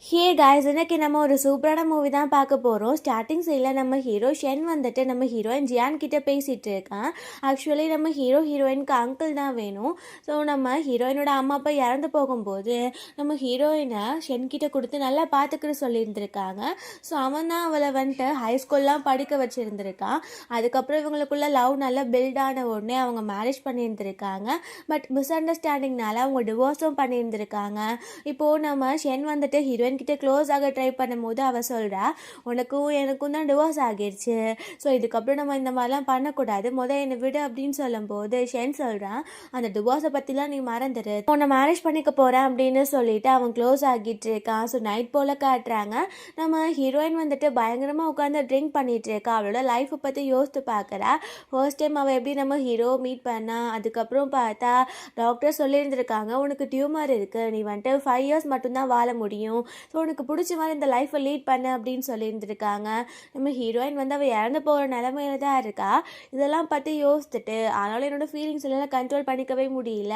Hey guys, இன்னைக்கு நம்ம ஒரு சூப்பரான மூவி தான் பார்க்க போகிறோம். ஸ்டார்டிங் சைடில் நம்ம ஹீரோ ஷென் வந்துட்டு நம்ம ஹீரோயின் ஜியான் கிட்ட பேசிகிட்டு இருக்கான். ஆக்சுவலி நம்ம ஹீரோயினுக்கு அங்கிள் தான் வேணும். ஸோ நம்ம ஹீரோயினோட அம்மா அப்பா இறந்து போகும்போது நம்ம ஹீரோயினை ஷென் கிட்ட கொடுத்து நல்லா பார்த்துக்கிற சொல்லியிருந்திருக்காங்க. ஸோ அவன் தான் அவளை வந்துட்டு ஹைஸ்கூல்லாம் படிக்க வச்சுருந்துருக்கான். அதுக்கப்புறம் இவங்களுக்குள்ள லவ் நல்லா பில்ட் ஆன உடனே அவங்க மேரேஜ் பண்ணியிருந்திருக்காங்க. பட் மிஸ் அண்டர்ஸ்டாண்டிங்னால அவங்க டிவோர்ஸும் பண்ணியிருந்திருக்காங்க. இப்போது நம்ம ஷென் வந்துட்டு ஹீரோயின் கிட்ட க்ளோஸ் ஆக ட்ரை பண்ணும்போது அவள் சொல்கிறா, உனக்கும் எனக்கும் தான் டிவோர்ஸ் ஆகிடுச்சு. ஸோ இதுக்கப்புறம் நம்ம இந்த மாதிரிலாம் பண்ணக்கூடாது, என்னை விடு அப்படின்னு சொல்லும்போது ஷென் சொல்கிறான், அந்த டிவோர்ஸை பற்றிலாம் நீ மறந்துடு, உன்னை மேரேஜ் பண்ணிக்க போகிறேன் அப்படின்னு சொல்லிட்டு அவன் க்ளோஸ் ஆகிட்டு இருக்கான். ஸோ நைட் போல் காட்டுறாங்க. நம்ம ஹீரோயின் வந்துட்டு பயங்கரமாக உட்காந்து ட்ரிங்க் பண்ணிட்டு இருக்கா. அவளோட லைஃப்பை பற்றி யோசித்து பார்க்குறா. ஃபர்ஸ்ட் டைம் அவள் எப்படி நம்ம ஹீரோ மீட் பண்ணா, அதுக்கப்புறம் பார்த்தா டாக்டர் சொல்லியிருந்திருக்காங்க, உனக்கு டியூமர் இருக்குது, நீ வந்துட்டு 5 இயர்ஸ் மட்டும்தான் வாழ முடியும். ஸோ உனக்கு பிடிச்ச மாதிரி இந்த லைஃப்பை லீட் பண்ணு அப்படின்னு சொல்லியிருந்துருக்காங்க. நம்ம ஹீரோயின் வந்து அவள் இறந்து போகிற நிலமையில தான் இருக்கா. இதெல்லாம் பற்றி யோசிச்சுட்டு ஆனாலும் என்னோடய ஃபீலிங்ஸ் எல்லாம் கண்ட்ரோல் பண்ணிக்கவே முடியல,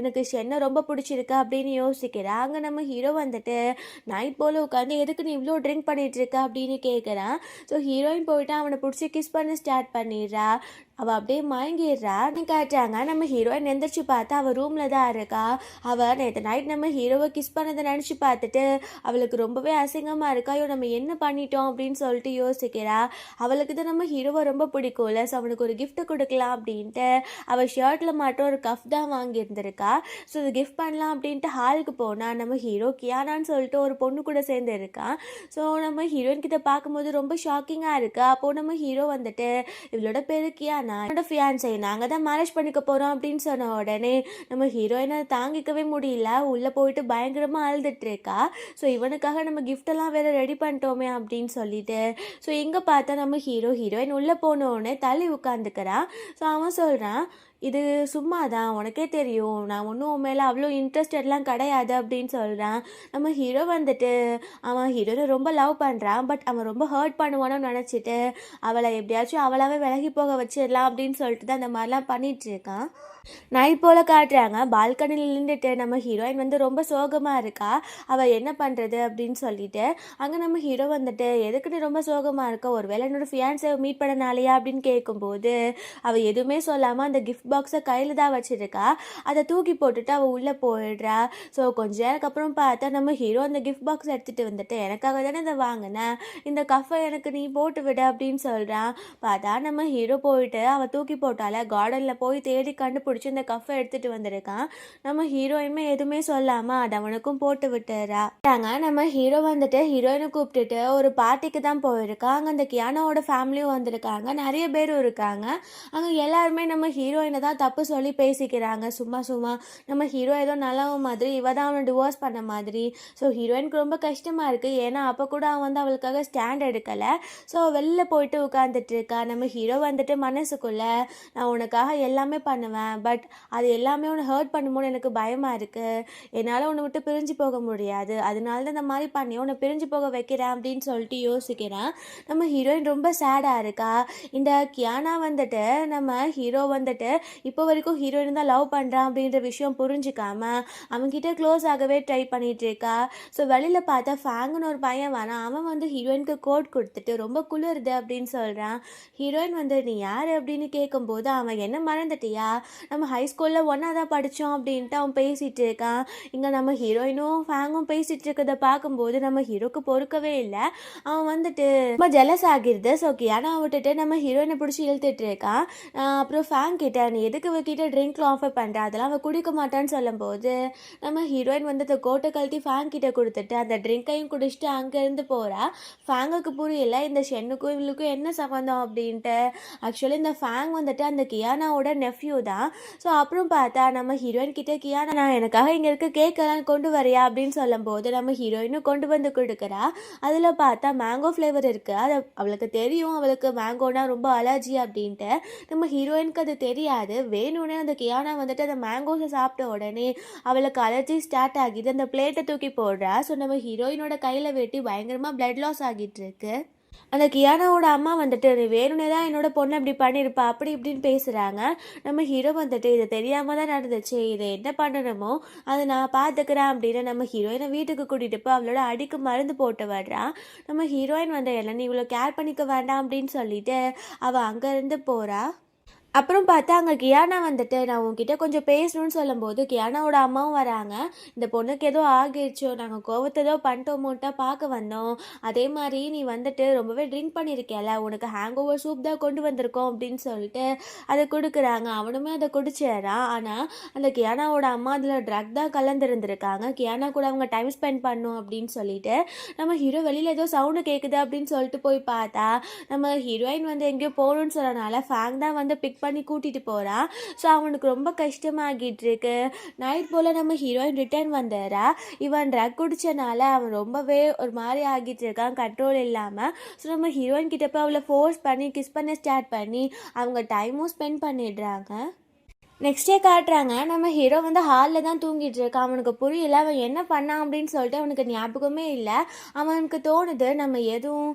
எனக்கு ஷென்னை ரொம்ப பிடிச்சிருக்கு அப்படின்னு யோசிக்கிறேன். அங்கே நம்ம ஹீரோ வந்துட்டு நைட் போல் உட்காந்து எதுக்கு நீ இவ்வளோ ட்ரிங்க் பண்ணிகிட்டு இருக்க அப்படின்னு கேட்குறான். ஸோ ஹீரோயின் போயிட்டு அவனை பிடிச்சி கிஸ் பண்ண ஸ்டார்ட் பண்ணிடுறா. அவள் அப்படியே மயங்கிடுறா. காட்டுறாங்க நம்ம ஹீரோயின் எந்திரிச்சு பார்த்தா அவள் ரூமில் தான் இருக்கா. அவள் நேற்று நைட் நம்ம ஹீரோவை கிஸ் பண்ணதை நினச்சி பார்த்துட்டு அவளுக்கு ரொம்பவே அசிங்கமாக இருக்கா. ஐயோ நம்ம என்ன பண்ணிட்டோம் அப்படின்னு சொல்லிட்டு யோசிக்கிறா. அவளுக்கு தான் நம்ம ஹீரோவை ரொம்ப பிடிக்கும்ல. ஸோ அவனுக்கு ஒரு கிஃப்ட் கொடுக்கலாம் அப்படின்ட்டு அவள் ஷர்ட்டில் மட்டும் ஒரு கஃப் தான் வாங்கியிருந்திருக்கா. ஸோ இது கிஃப்ட் பண்ணலாம் அப்படின்ட்டு ஹாலுக்கு போனால் நம்ம ஹீரோ கியானான்னு சொல்லிட்டு ஒரு பொண்ணு கூட சேர்ந்து இருக்கான். ஸோ நம்ம ஹீரோயின் கிட்ட பார்க்கும்போது ரொம்ப ஷாக்கிங்காக இருக்கா. அப்போது நம்ம ஹீரோ வந்துட்டு இவளோட பேரு கியானா, என்னோட ஃபியான்சே, நாங்கள் தான் மேரேஜ் பண்ணிக்க போகிறோம் அப்படின்னு சொன்ன உடனே நம்ம ஹீரோயினை தாங்கிக்கவே முடியல. உள்ளே போயிட்டு பயங்கரமாக அழுதுட்டு இருக்கா. ஸோ இவனுக்காக நம்ம கிஃப்டெல்லாம் வேறு ரெடி பண்ணிட்டோமே அப்படின்னு சொல்லிட்டு ஸோ இங்கே பார்த்தா நம்ம ஹீரோயின் உள்ளே போனோடனே தள்ளி உட்காந்துக்கிறான். ஸோ அவன் சொல்கிறான், இது சும்மா தான், உனக்கே தெரியும், நான் ஒன்றும் உன் மேலே அவ்வளோ இன்ட்ரெஸ்டட்லாம் கிடையாது அப்படின்னு சொல்கிறான். நம்ம ஹீரோ வந்துட்டு அவன் ஹீரோனை ரொம்ப லவ் பண்ணுறான். பட் அவன் ரொம்ப ஹர்ட் பண்ணுவானு நினச்சிட்டு அவளை எப்படியாச்சும் அவளாவே விலகி போக வச்சிடலாம் அப்படின்னு சொல்லிட்டு தான் அந்த மாதிரிலாம் பண்ணிகிட்ருக்கான். நைட் போல் காட்டுறாங்க. பால்கனியில் நின்றுட்டு நம்ம ஹீரோயின் வந்து ரொம்ப சோகமாக இருக்கா. அவள் என்ன பண்ணுறது அப்படின்னு சொல்லிட்டு அங்கே நம்ம ஹீரோ வந்துட்டு எதுக்கு நீ ரொம்ப சோகமாக இருக்க, ஒருவேளை என்னோட ஃபியான்ஸை மீட் பண்ணனாலையா அப்படின்னு கேட்கும்போது அவள் எதுவுமே சொல்லாமல் அந்த கிஃப்ட் பாக்ஸை கையில் தான் வச்சுருக்கா. அதை தூக்கி போட்டுட்டு அவள் உள்ளே போயிடுறா. ஸோ கொஞ்ச நேரம் அப்புறம் பார்த்தா நம்ம ஹீரோ அந்த கிஃப்ட் பாக்ஸ் எடுத்துகிட்டு வந்துட்டு, எனக்காக தானே இதை வாங்கினேன், இந்த கஃபை எனக்கு நீ போட்டு விட அப்படின்னு சொல்கிறான். பார்த்தா நம்ம ஹீரோ போயிட்டு அவள் தூக்கி போட்டால கார்டனில் போய் தேடி கண்டுபிடிச்சி இந்த கஃபை எடுத்துட்டு வந்திருக்கான். நம்ம ஹீரோயினுமே எதுவுமே சொல்லாம அதை அவனுக்கும் போட்டு விட்டுறா. நம்ம ஹீரோ வந்துட்டு ஹீரோயினை கூப்பிட்டுட்டு ஒரு பார்ட்டிக்கு தான் போயிருக்காங்க. அங்கே அந்த கியானாவோட ஃபேமிலியும் வந்திருக்காங்க, நிறைய பேரும் இருக்காங்க. அங்கே எல்லாருமே நம்ம ஹீரோயினை தான் தப்பு சொல்லி பேசிக்கிறாங்க. சும்மா நம்ம ஹீரோ ஏதோ நல்லவன் மாதிரி, இவ தான் அவனை டிவோர்ஸ் பண்ண மாதிரி. ஸோ ஹீரோயினுக்கு ரொம்ப கஷ்டமா இருக்கு. ஏன்னா அப்போ கூட அவன் வந்து அவளுக்காக ஸ்டாண்ட் எடுக்கலை. ஸோ வெளில போயிட்டு உட்காந்துட்டு இருக்கா. நம்ம ஹீரோ வந்துட்டு மனசுக்குள்ள, நான் உனக்காக எல்லாமே பண்ணுவேன், பட் அது எல்லாமே உன்னை ஹர்ட் பண்ணும்போது எனக்கு பயமாக இருக்குது, என்னால் உன்னை விட்டு பிரிஞ்சு போக முடியாது, அதனால தான் இந்த மாதிரி பண்ணி உன்னை பிரிஞ்சு போக வைக்கிறேன் அப்படின்னு சொல்லிட்டு யோசிக்கிறேன். நம்ம ஹீரோயின் ரொம்ப சேடாக இருக்கா. இந்த கியானா வந்துட்டு நம்ம ஹீரோ வந்துட்டு இப்போ வரைக்கும் ஹீரோயின் தான் லவ் பண்ணுறான் அப்படின்ற விஷயம் புரிஞ்சிக்காம அவன்கிட்ட க்ளோஸ் ஆகவே ட்ரை பண்ணிட்டு இருக்கா. ஸோ வெளியில் பார்த்தா ஃபேங்குன்னு ஒரு பையன் வேணாம், அவன் வந்து ஹீரோயினுக்கு கோட் கொடுத்துட்டு ரொம்ப குளிருது அப்படின்னு சொல்கிறான். ஹீரோயின் வந்து நீ யார் அப்படின்னு கேட்கும்போது அவன் என்ன மறந்துட்டியா, நம்ம ஹைஸ்கூலில் ஒன்றா தான் படித்தோம் அப்படின்ட்டு அவன் பேசிகிட்டு இருக்கான். இங்கே நம்ம ஹீரோயினும் ஃபேங்கும் பேசிகிட்டு இருக்கிறத பார்க்கும்போது நம்ம ஹீரோக்கு பொறுக்கவே இல்லை. அவன் வந்துட்டு ரொம்ப ஜெலஸ் ஆகிடுது. ஸோ கியானா விட்டுட்டு நம்ம ஹீரோயினை பிடிச்சி இழுத்துட்டு இருக்கான். அப்புறம் ஃபேங் கிட்ட, நீ எதுக்கு கிட்ட ட்ரிங்க்லாம் ஆஃபர் பண்ணுற, அதெல்லாம் அவள் குடிக்க மாட்டான்னு சொல்லும்போது நம்ம ஹீரோயின் வந்து அந்த கோட்டை கழட்டி ஃபேங் கிட்ட கொடுத்துட்டு அந்த ட்ரிங்க்கையும் குடிச்சிட்டு அங்கேருந்து போகிறா. ஃபேங்குக்கு புரியல இந்த ஷென்னுக்கும் இவளுக்கும் என்ன சம்மந்தம் அப்படின்ட்டு. ஆக்சுவலி இந்த ஃபேங் வந்துட்டு அந்த கியானாவோட நெஃப்யூ தான். ஸோ அப்புறம் பார்த்தா நம்ம ஹீரோயின் கிட்டே கியானா, நான் எனக்காக இங்கே இருக்க கேக்கெல்லாம் கொண்டு வரையா அப்படின்னு சொல்லும்போது நம்ம ஹீரோயினும் கொண்டு வந்து கொடுக்குறா. அதில் பார்த்தா மேங்கோ ஃப்ளேவர் இருக்குது. அது அவளுக்கு தெரியும், அவளுக்கு மேங்கோனா ரொம்ப அலர்ஜி அப்படின்ட்டு. நம்ம ஹீரோயினுக்கு அது தெரியாது. வேணும்னே அந்த கியானா வந்துட்டு அந்த மேங்கோஸை சாப்பிட்ட உடனே அவளுக்கு அலர்ஜி ஸ்டார்ட் ஆகிது. அந்த பிளேட்டை தூக்கி போடுறா. ஸோ நம்ம ஹீரோயினோட கையில் வெட்டி பயங்கரமாக பிளட் லாஸ் ஆகிட்டு இருக்கு. அந்த கியானாவோட அம்மா வந்துட்டு நீ வேணும்னே தான் என்னோட பொண்ணை இப்படி பண்ணியிருப்பா அப்படி இப்படின்னு பேசுகிறாங்க. நம்ம ஹீரோ வந்துட்டு இது தெரியாமல் தான் நடந்துச்சு, இதை என்ன பண்ணணுமோ அதை நான் பார்த்துக்கிறேன் அப்படின்னு நம்ம ஹீரோயினை வீட்டுக்கு கூட்டிகிட்டு போய் அவளோட அடிக்கு மருந்து போட்டு வர்றான். நம்ம ஹீரோயின் வந்து எல்லாம் நீ இவ்வளோ கேர் பண்ணிக்க வேண்டாம் அப்படின்னு சொல்லிட்டு அவள் அங்கேருந்து போகிறா. அப்புறம் பார்த்தா அங்கே கியானா வந்துட்டு நான் உங்ககிட்ட கொஞ்சம் பேசணும்னு சொல்லும்போது கியானாவோட அம்மாவும் வராங்க. இந்த பொண்ணுக்கு ஏதோ ஆகிடுச்சோ, நாங்கள் கோவத்தை ஏதோ பண்ணிட்டோமோட்டா பார்க்க வந்தோம். அதே மாதிரி நீ வந்துட்டு ரொம்பவே ட்ரிங்க் பண்ணியிருக்கேல, உனக்கு ஹேங் ஓவர் சூப் தான் கொண்டு வந்திருக்கோம் அப்படின்னு சொல்லிட்டு அதை கொடுக்குறாங்க. அவனுமே அதை குடிச்சிடறான். ஆனால் அந்த கியானாவோட அம்மா அதில் ட்ரக் தான் கலந்துருந்துருக்காங்க. கியானா கூட அவங்க டைம் ஸ்பெண்ட் பண்ணும் அப்படின்னு சொல்லிட்டு நம்ம ஹீரோ வெளியில் ஏதோ சவுண்டு கேட்குது அப்படின்னு சொல்லிட்டு போய் பார்த்தா நம்ம ஹீரோயின் வந்து எங்கேயோ போகணுன்னு சொன்னனால ஃபேங் தான் வந்து பிக் பண்ணி கூட்டிகிட்டு போகிறான். ஸோ அவனுக்கு ரொம்ப கஷ்டமாகிட்டு இருக்கு. நைட் போல் நம்ம ஹீரோயின் ரிட்டர்ன் வந்துடுறா. இவன் ட்ரக் குடித்தனால அவன் ரொம்பவே ஒரு மாதிரி ஆகிட்டு இருக்கான், கண்ட்ரோல் இல்லாமல். ஸோ நம்ம ஹீரோயின் கிட்ட போய் அவளை ஃபோர்ஸ் பண்ணி கிஸ் பண்ண ஸ்டார்ட் பண்ணி அவங்க டைமும் ஸ்பெண்ட் பண்ணிடுறாங்க. நெக்ஸ்ட் டே காட்டுறாங்க. நம்ம ஹீரோ வந்து ஹாலில் தான் தூங்கிட்டு இருக்கான். அவனுக்கு புரியல அவன் என்ன பண்ணான் அப்படின்னு சொல்லிட்டு அவனுக்கு ஞாபகமே இல்லை. அவனுக்கு தோணுது நம்ம எதுவும்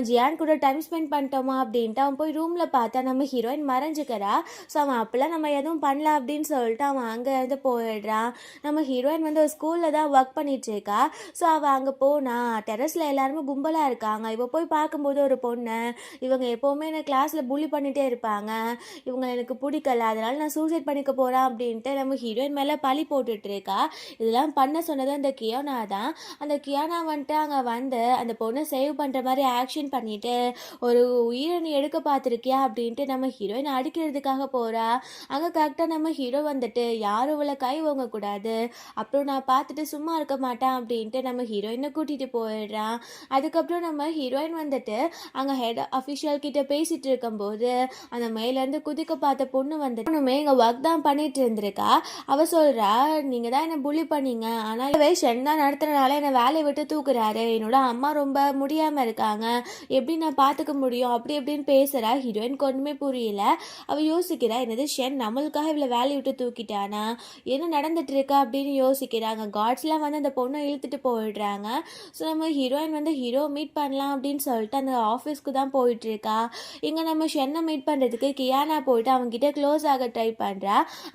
ஜியான் கூட டைம் ஸ்பெண்ட் பண்ணிட்டோமா அப்படின்ட்டு. அவன் போய் ரூமில் பார்த்தா நம்ம ஹீரோயின் மறைஞ்சிக்கிறா. ஸோ அவன் அப்போல்லாம் நம்ம எதுவும் பண்ணல அப்படின்னு சொல்லிட்டு அவன் அங்கே இருந்து போயிடுறான். நம்ம ஹீரோயின் வந்து ஒரு ஸ்கூலில் தான் ஒர்க் பண்ணிகிட்ருக்கா. ஸோ அவள் அங்கே போனா டெரஸில் எல்லாருமே கும்பலாக இருக்காங்க. இவ போய் பார்க்கும்போது ஒரு பொண்ணு, இவங்க எப்போவுமே என்ன கிளாஸில் புள்ளி பண்ணிகிட்டே இருப்பாங்க, இவங்க எனக்கு பிடிக்கல, அதனால் நான் சூசைட் பண்ணிக்க போகிறான் அப்படின்ட்டு நம்ம ஹீரோயின் மேலே பழி போட்டுட்ருக்கா. இதெல்லாம் பண்ண சொன்னது அந்த கியானா தான். அந்த கியானா வந்துட்டு அங்கே வந்து அந்த பொண்ணை சேவ் பண்ணுற மாதிரி ஆக்ஷன் பண்ணிவிட்டு ஒரு உயிரை எடுக்க பார்த்துருக்கியா அப்படின்ட்டு நம்ம ஹீரோயின் அடிக்கிறதுக்காக போகிறா. அங்கே கரெக்டாக நம்ம ஹீரோ வந்துட்டு யாரும் இவ்வளோ கை வாங்கக்கூடாது, அப்புறம் நான் பார்த்துட்டு சும்மா இருக்க மாட்டேன் அப்படின்ட்டு நம்ம ஹீரோயினை கூட்டிகிட்டு போயிடுறான். அதுக்கப்புறம் நம்ம ஹீரோயின் வந்துட்டு அங்கே ஹெட் அஃபிஷியல் கிட்ட பேசிகிட்டு இருக்கும்போது அந்த மேலேருந்து குதிக்க பார்த்த பொண்ணு வந்துட்டு ஒன்றுமே இங்கே ஒர்க் தான் பண்ணிட்டு இருந்திருக்கா. அவ சொல்கிறா, நீங்கள் தான் என்னை புள்ளி பண்ணீங்க, ஆனால் ஷென் தான் நடத்துறனால என்னை வேலையை விட்டு தூக்குறாரு, என்னோட அம்மா ரொம்ப முடியாமல் இருக்காங்க, எப்படி நான் பார்த்துக்க முடியும் அப்படி எப்படின்னு பேசுகிறா. ஹீரோயினுக்கு ஒன்றுமே புரியல. அவள் யோசிக்கிறா, என்னது ஷென் நம்மளுக்காக இவ்வளோ வேலையை விட்டு தூக்கிட்டானா, என்ன நடந்துட்டு இருக்கா அப்படின்னு யோசிக்கிறாங்க. காட்ஸ்லாம் வந்து அந்த பொண்ணை இழுத்துட்டு போயிடுறாங்க. ஸோ நம்ம ஹீரோயின் வந்து ஹீரோ மீட் பண்ணலாம் அப்படின்னு சொல்லிட்டு அந்த ஆஃபீஸ்க்கு தான் போயிட்டுருக்கா. இங்கே நம்ம ஷென்னை மீட் பண்ணுறதுக்கு கியானா போயிட்டு அவங்ககிட்ட க்ளோஸ் ஆக ட்ரை பண்ணுறா.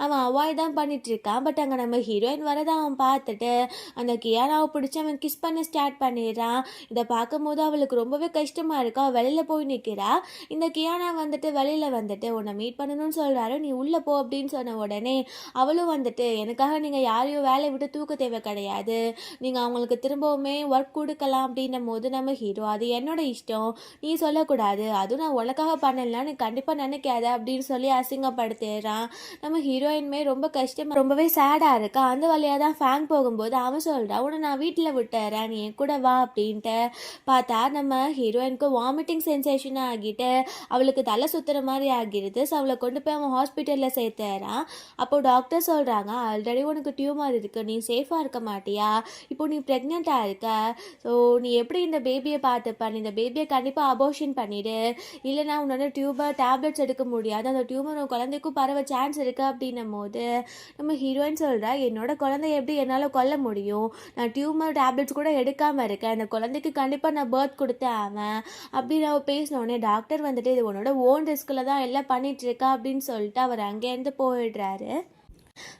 அவன் அவாய்ட் தான் பண்ணிட்டு இருக்கான். பட் அங்கே நம்ம ஹீரோயின் வரதை அவன் பார்த்துட்டு அந்த கியானாவை பிடிச்சி அவன் கிஸ் பண்ண ஸ்டார்ட் பண்ணிடுறான். இதை பார்க்கும்போது அவளுக்கு ரொம்பவே கஷ்டமாக இருக்கா. அவள் வெளியில் போய் நிற்கிறா. இந்த கியானா வந்துட்டு வெளியில் வந்துட்டு உன்னை மீட் பண்ணணும்னு சொல்கிறாரு, நீ உள்ளே போ அப்படின்னு சொன்ன உடனே அவளும் வந்துட்டு எனக்காக நீங்கள் யாரையும் வேலையை விட்டு தூக்க தேவை கிடையாது, நீங்கள் அவங்களுக்கு திரும்பவுமே ஒர்க் கொடுக்கலாம் அப்படின்னும் போது நம்ம ஹீரோ அது என்னோட இஷ்டம், நீ சொல்லக்கூடாது, அதுவும் நான் உனக்காக பண்ணலாம் நீ கண்டிப்பாக நினைக்காத அப்படின்னு சொல்லி அசிங்கப்படுத்திடுறான். நம்ம ஹீரோயின்மே ரொம்ப கஷ்டமாக ரொம்பவே சேடாக இருக்கா. அந்த வழியாக தான் ஃபேங் போகும்போது அவன் சொல்கிறான், உன்னை நான் வீட்டில் விட்டுறேன், நீ என் கூட வா அப்படின்ட்டு. பார்த்தா நம்ம ஹீரோயினுக்கு வாமிட்டிங் சென்சேஷன் ஆகிட்டு அவளுக்கு தலை சுற்றுற மாதிரி ஆகிடுது. ஸோ அவளை கொண்டு போய் அவன் ஹாஸ்பிட்டலில் சேர்த்துறான். அப்போது டாக்டர் சொல்கிறாங்க, ஆல்ரெடி உனக்கு டியூமர் இருக்குது, நீ சேஃபாக இருக்க மாட்டியா, இப்போ நீ ப்ரெக்னெண்ட்டாக இருக்க, ஸோ நீ எப்படி இந்த பேபியை பார்த்துப்ப, நீ இந்த பேபியை கண்டிப்பாக அபோர்ஷன் பண்ணிவிடு, இல்லைனா உன்னோட டியூபர் டேப்லெட்ஸ் எடுக்க முடியாது, அந்த டியூமர் உன் குழந்தைக்கும் பரவ சான்ஸ் இருக்குது அப்படின்னும் போது நம்ம ஹீரோயின் சொல்கிறா, என்னோட குழந்தைய எப்படி என்னால் கொல்ல முடியும், நான் டியூமர் டேப்லெட்ஸ் கூட எடுக்காமல் இருக்கேன், அந்த குழந்தைக்கு கண்டிப்பாக நான் பர்த் கொடுத்தேன் அவன் அப்படின்னு அவள் பேசினோடனே டாக்டர் வந்துட்டு இது உன்னோட ஓன் ரிஸ்கில் தான் எல்லாம் பண்ணிகிட்ருக்கா அப்படின்னு சொல்லிட்டு அவர் அங்கேருந்து போயிடுறாரு.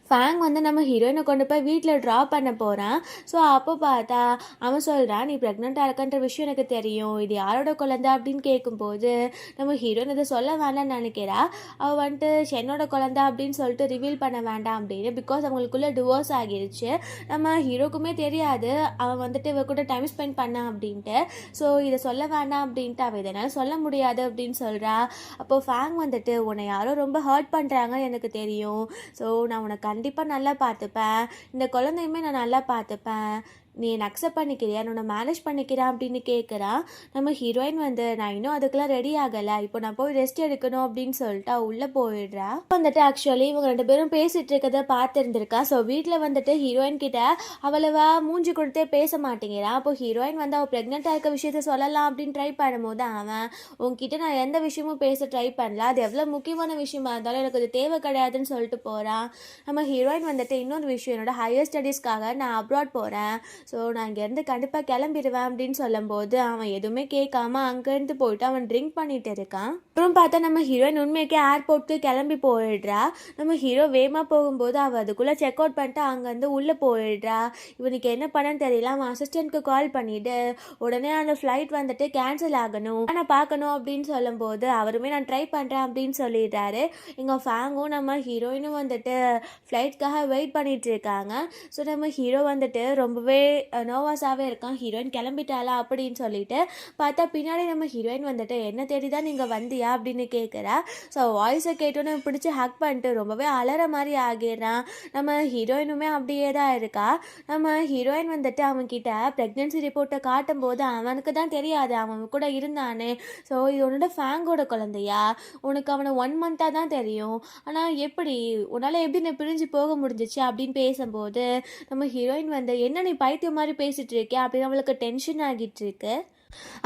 ஃபேங் வந்து நம்ம ஹீரோயினை கொண்டு போய் வீட்டில் ட்ராப் பண்ண போகிறான். ஸோ அப்போ பார்த்தா அவன் சொல்கிறான், நீ ப்ரெக்னெண்ட்டாக இருக்கன்ற விஷயம் எனக்கு தெரியும், இது யாரோட குழந்தை அப்படின்னு கேட்கும்போது நம்ம ஹீரோயின் இதை சொல்ல வேண்டாம்னு நினைக்கிறா. அவள் வந்துட்டு ஷென்னோட குழந்தை அப்படின்னு சொல்லிட்டு ரிவீல் பண்ண வேண்டாம் அப்படின்னு, பிகாஸ் அவங்களுக்குள்ளே டிவோர்ஸ் ஆகிடுச்சு. நம்ம ஹீரோக்குமே தெரியாது அவன் வந்துட்டு இவ கூட டைம் ஸ்பெண்ட் பண்ணான் அப்படின்ட்டு. ஸோ இதை சொல்ல வேண்டாம் அப்படின்ட்டு அவள் இதனால் சொல்ல முடியாது அப்படின்னு சொல்கிறா. அப்போது ஃபேங் வந்துட்டு உன்னை யாரோ ரொம்ப ஹர்ட் பண்ணுறாங்கன்னு எனக்கு தெரியும், ஸோ நான் உனக்கு கண்டிப்பாக நல்லா பார்த்துப்பேன், இந்த குழந்தையுமே நான் நல்லா பார்த்துப்பேன், நீ என்னை அக்செப்ட் பண்ணிக்கிறியா, நான் மேனேஜ் பண்ணிக்கிறேன் அப்படின்னு கேட்குறான். நம்ம ஹீரோயின் வந்து நான் இன்னும் அதுக்கெல்லாம் ரெடி ஆகலை, இப்போ நான் போய் ரெஸ்ட் எடுக்கணும் அப்படின்னு சொல்லிட்டு உள்ளே போயிடுறா. வந்துட்டு ஆக்சுவலி இவங்க 2 பேரும் பேசிகிட்டு இருக்கதை பார்த்துருந்துருக்கா. ஸோ வீட்டில் வந்துட்டு ஹீரோயின் கிட்ட அவ்வளவா மூஞ்சி கொடுத்தே பேச மாட்டேங்கிறான். அப்போ ஹீரோயின் வந்து அவள் ப்ரெக்னெண்ட்டாக இருக்க விஷயத்த சொல்லலாம் அப்படின்னு ட்ரை பண்ணும்போது அவன் உங்ககிட்ட நான் எந்த விஷயமும் பேச ட்ரை பண்ணல, அது எவ்வளோ முக்கியமான விஷயமா இருந்தாலும் எனக்கு அது தேவை கிடையாதுன்னு சொல்லிட்டு போகிறான். நம்ம ஹீரோயின் வந்துட்டு இன்னொரு விஷயம், என்னோட ஹையர் ஸ்டடீஸ்க்காக நான் அப்ராட் போகிறேன், ஸோ நான் இங்கேருந்து கண்டிப்பாக கிளம்பிடுவேன் அப்படின்னு சொல்லும்போது அவன் எதுவுமே கேட்காம அங்கேருந்து போயிட்டு அவன் ட்ரிங்க் பண்ணிட்டு இருக்கான். அப்புறம் பார்த்தா நம்ம ஹீரோயின் உண்மையாக்கே ஏர்போர்ட்டுக்கு கிளம்பி போயிடுறா. நம்ம ஹீரோ வேகமாக போகும்போது அவள் அதுக்குள்ளே செக் அவுட் பண்ணிட்டு அங்கேருந்து உள்ளே போயிடுறா. இவனுக்கு என்ன பண்ணன்னு தெரியல. அவன் அசிஸ்டண்ட்க்கு கால் பண்ணிவிட்டு உடனே அந்த ஃப்ளைட் வந்துட்டு கேன்சல் ஆகணும், ஆனால் பார்க்கணும் அப்படின்னு சொல்லும்போது அவருமே நான் ட்ரை பண்ணுறேன் அப்படின்னு சொல்லிடுறாரு. இங்கே ஃபேங்கும் நம்ம ஹீரோயினும் வந்துட்டு ஃப்ளைட்காக வெயிட் பண்ணிட்டு இருக்காங்க. ஸோ நம்ம ஹீரோ வந்துட்டு ரொம்பவே நர்வஸாகவே இருக்கான். ஹீரோயின் கிளம்பிட்டாளா அப்படின்னு சொல்லிட்டு பார்த்தா பின்னாடி நம்ம ஹீரோயின் வந்துட்டு என்ன தேடி தான் நீங்கள் வந்தியா அப்படின்னு கேட்குறா. ஸோ வாய்ஸை கேட்டோன்னு பிடிச்சி ஹக் பண்ணிட்டு ரொம்பவே அலற மாதிரி ஆகிடுறான். நம்ம ஹீரோயினுமே அப்படியே தான் இருக்கா. நம்ம ஹீரோயின் வந்துட்டு அவன்கிட்ட ப்ரெக்னென்சி ரிப்போர்ட்டை காட்டும் போது அவனுக்கு தான் தெரியாது அவன் கூட இருந்தானே. ஸோ இது உன்னோட ஃபேங்கோட குழந்தையா, உனக்கு அவனை 1 மந்த்தாக தான் தெரியும், ஆனால் எப்படி உன்னால் எப்படி நான் பிரிஞ்சு போக முடிஞ்சிச்சு அப்படின்னு பேசும்போது நம்ம ஹீரோயின் வந்து என்ன நீ பைத்தியம் மாதிரி பேசிகிட்டு இருக்கியா அப்படின்னு அவளுக்கு டென்ஷன் ஆகிட்டு இருக்கு.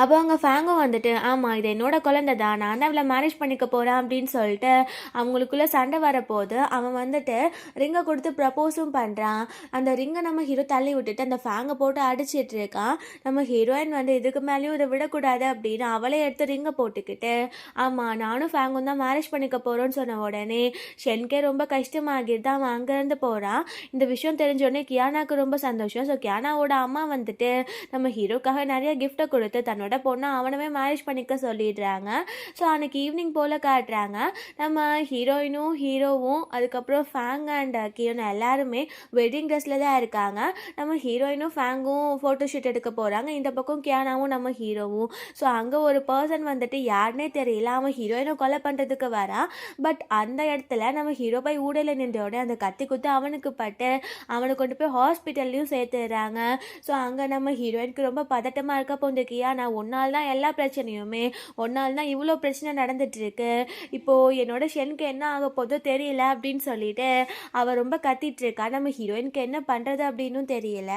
அப்போ அவங்க ஃபேங்கும் வந்துட்டு ஆமாம் இது என்னோட குழந்தை தான், நான் தான் அவளை மேரேஜ் பண்ணிக்க போகிறேன் அப்படின்னு சொல்லிட்டு அவங்களுக்குள்ளே சண்டை வரப்போது அவன் வந்துட்டு ரிங்கை கொடுத்து ப்ரப்போஸும் பண்ணுறான். அந்த ரிங்கை நம்ம ஹீரோ தள்ளி விட்டுட்டு அந்த ஃபேங்கை போட்டு அடிச்சிட்டு இருக்கான். நம்ம ஹீரோயின் வந்து இதுக்கு மேலேயும் இதை விடக்கூடாது அப்படின்னு அவளே எடுத்து ரிங்கை போட்டுக்கிட்டு ஆமாம் நானும் ஃபேங்கும் தான் மேரேஜ் பண்ணிக்க போகிறோன்னு சொன்ன உடனே ஷென்கே ரொம்ப கஷ்டமாகிட்டு அவன் அங்கேருந்து போகிறான். இந்த விஷயம் தெரிஞ்சோடனே கியானாக்கு ரொம்ப சந்தோஷம். ஸோ கியானாவோட அம்மா வந்துட்டு நம்ம ஹீரோக்காக நிறைய கிஃப்ட்டை கொடுத்து தன்னோட பொண்ணை அவனவே மேரேஜ் பண்ணிக்க சொல்லிடுறாங்க. ஸோ அன்னைக்கு ஈவினிங் போல் காட்டுறாங்க. நம்ம ஹீரோயினும் ஹீரோவும் அதுக்கப்புறம் ஃபேங் அண்ட் கியோனா எல்லாருமே வெட்டிங் ட்ரெஸ்ஸில் தான் இருக்காங்க. நம்ம ஹீரோயினும் ஃபேங்கும் ஃபோட்டோ ஷூட் எடுக்க போகிறாங்க. இந்த பக்கம் கியானாவும் நம்ம ஹீரோவும். ஸோ அங்கே ஒரு பர்சன் வந்துட்டு யாருன்னே தெரியல அவன் ஹீரோயினை கொலை பண்ணுறதுக்கு வரான். பட் அந்த இடத்துல நம்ம ஹீரோ போய் ஊடையில் நின்றோட அந்த கத்தி குத்து அவனுக்கு பட்டு அவனை கொண்டு போய் ஹாஸ்பிட்டல்லையும் சேர்த்துடுறாங்க. ஸோ அங்கே நம்ம ஹீரோயினுக்கு ரொம்ப பதட்டமாக இருக்க போந்துக்கியா நான் ஒன்னால் தான் எல்லா பிரச்சனையுமே, ஒன்னால் தான் இவ்வளோ பிரச்சனை நடந்துட்டுருக்கு, இப்போது என்னோட ஷென்க்கு என்ன ஆக போதோ தெரியல அப்படின்னு சொல்லிட்டு அவள் ரொம்ப கத்திட்டு இருக்கா. நம்ம ஹீரோயினுக்கு என்ன பண்ணுறது அப்படின்னும் தெரியல.